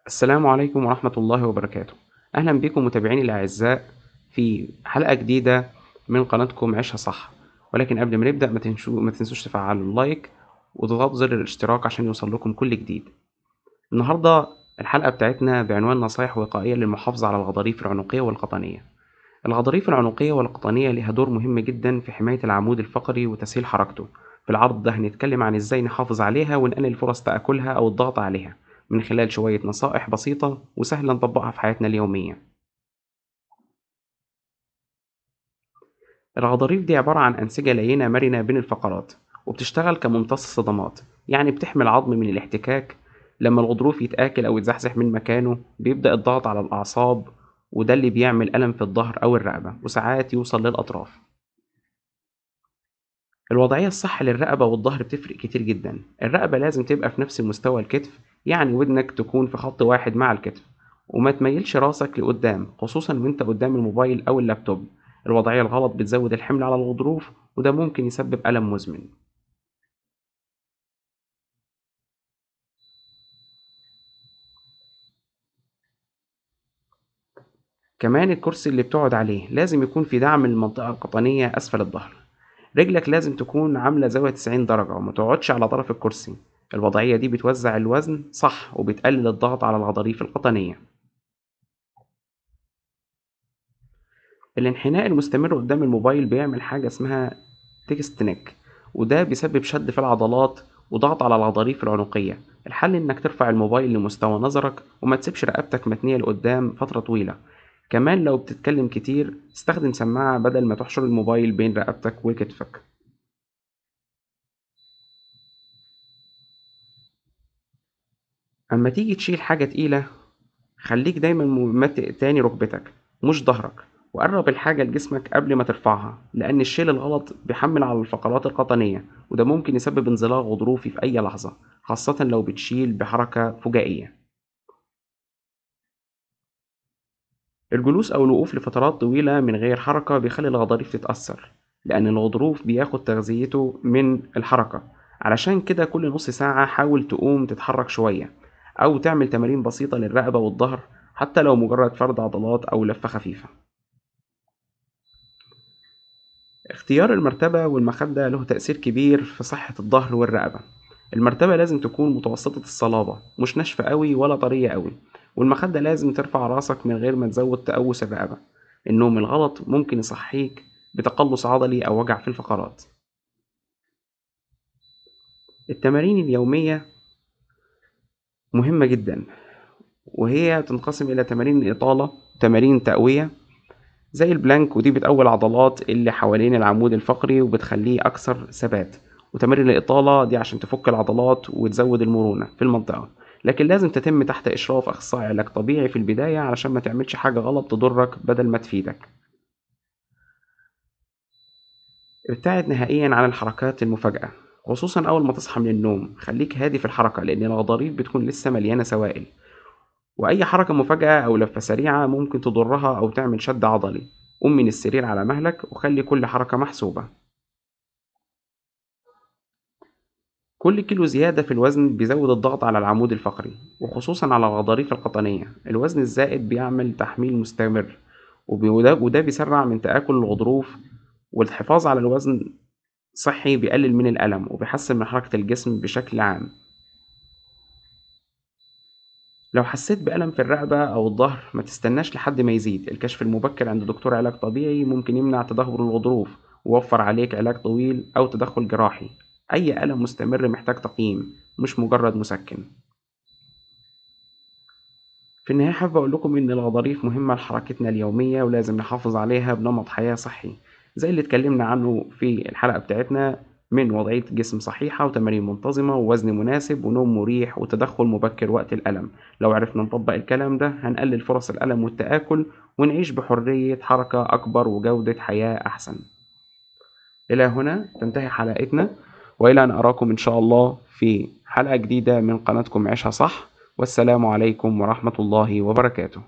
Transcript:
السلام عليكم ورحمة الله وبركاته. أهلا بكم متابعيني الأعزاء في حلقة جديدة من قناتكم عيشها صح. ولكن قبل ما نبدأ ما تنسوش تفعلوا اللايك وتضغطوا زر الاشتراك عشان يوصل لكم كل جديد. النهاردة الحلقة بتاعتنا بعنوان نصايح وقائية للمحافظة على الغضاريف العنقية والقطنية. الغضاريف العنقية والقطنية لها دور مهم جدا في حماية العمود الفقري وتسهيل حركته. في العرض ده هنتكلم عن ازاي نحافظ عليها ونقلل فرص تآكلها أو الضغط عليها من خلال شوية نصائح بسيطة وسهلة نطبقها في حياتنا اليومية. الغضاريف دي عبارة عن أنسجة لينة مرنة بين الفقرات، وبتشتغل كممتص صدمات، يعني بتحمي العظم من الاحتكاك. لما الغضروف يتآكل أو يتزحزح من مكانه بيبدأ الضغط على الأعصاب، وده اللي بيعمل ألم في الظهر أو الرقبة وساعات يوصل للأطراف. الوضعية الصح للرقبة والظهر بتفرق كتير جدا. الرقبة لازم تبقى في نفس مستوى الكتف، يعني ودنك تكون في خط واحد مع الكتف، وما تميلش راسك لقدام خصوصا وانت قدام الموبايل أو اللابتوب. الوضعية الغلط بتزود الحمل على الغضروف، وده ممكن يسبب ألم مزمن. كمان الكرسي اللي بتقعد عليه لازم يكون في دعم للمنطقة القطنية أسفل الظهر. رجلك لازم تكون عاملة زاوية 90 درجة وما تقعدش على طرف الكرسي. الوضعية دي بتوزع الوزن صح وبتقلل الضغط على الغضاريف القطنية. الانحناء المستمر قدام الموبايل بيعمل حاجة اسمها تكست نيك، وده بيسبب شد في العضلات وضغط على الغضاريف العنقية. الحل إنك ترفع الموبايل لمستوى نظرك وما تسيبش رقبتك متنية لقدام فترة طويلة. كمان لو بتتكلم كتير استخدم سماعة بدل ما تحشر الموبايل بين رقبتك وكتفك. أما تيجي تشيل حاجة تقيلة خليك دايما ممتئ تاني ركبتك مش ظهرك، وقرب الحاجة لجسمك قبل ما ترفعها، لأن الشيل الغلط بيحمل على الفقرات القطنية وده ممكن يسبب انزلاق غضروفي في أي لحظة، خاصة لو بتشيل بحركة فجائية. الجلوس أو الوقوف لفترات طويلة من غير حركة بيخلي الغضاريف تتأثر، لأن الغضروف بياخد تغذيته من الحركة. علشان كده كل نص ساعة حاول تقوم تتحرك شوية، أو تعمل تمارين بسيطة للرقبة والظهر، حتى لو مجرد فرد عضلات أو لفة خفيفة. اختيار المرتبة والمخدة له تأثير كبير في صحة الظهر والرقبة. المرتبة لازم تكون متوسطة الصلابة مش ناشفة قوي ولا طرية قوي، والمخدة لازم ترفع راسك من غير ما تزود تقوس الرقبة. النوم الغلط ممكن يصحيك بتقلص عضلي أو وجع في الفقرات. التمارين اليومية مهمة جدا، وهي تنقسم إلى تمارين إطالة وتمارين تقوية زي البلانك، ودي بتقوي العضلات اللي حوالين العمود الفقري وبتخليه أكثر ثبات. وتمارين الإطالة دي عشان تفك العضلات وتزود المرونة في المنطقة، لكن لازم تتم تحت إشراف أخصائي علاج طبيعي في البداية علشان ما تعملش حاجة غلط تضرك بدل ما تفيدك. ابتعد نهائيا عن الحركات المفاجئة، خصوصا أول ما تصحى من النوم. خليك هادي في الحركة لأن الغضاريف بتكون لسه مليانة سوائل، وأي حركة مفاجئة أو لفة سريعة ممكن تضرها أو تعمل شد عضلي. قوم من السرير على مهلك وخلي كل حركة محسوبة. كل كيلو زيادة في الوزن بيزود الضغط على العمود الفقري وخصوصا على الغضاريف القطنية. الوزن الزائد بيعمل تحميل مستمر، وده بيسرع من تآكل الغضروف. والحفاظ على الوزن صحي بيقلل من الألم وبيحسن من حركة الجسم بشكل عام. لو حسيت بألم في الرقبة أو الظهر ما تستناش لحد ما يزيد. الكشف المبكر عند دكتور علاج طبيعي ممكن يمنع تدهور الغضروف ويوفر عليك علاج طويل أو تدخل جراحي. أي ألم مستمر محتاج تقييم مش مجرد مسكن. في النهاية حابب أقول لكم إن الغضاريف مهمة لحركتنا اليومية ولازم نحافظ عليها بنمط حياة صحي زي اللي اتكلمنا عنه في الحلقة بتاعتنا، من وضعية جسم صحيحة وتمارين منتظمة ووزن مناسب ونوم مريح وتدخل مبكر وقت الألم. لو عرفنا نطبق الكلام ده هنقلل فرص الألم والتآكل ونعيش بحرية حركة أكبر وجودة حياة أحسن. إلى هنا تنتهي حلقتنا، وإلى أن أراكم إن شاء الله في حلقة جديدة من قناتكم عيشها صح. والسلام عليكم ورحمة الله وبركاته.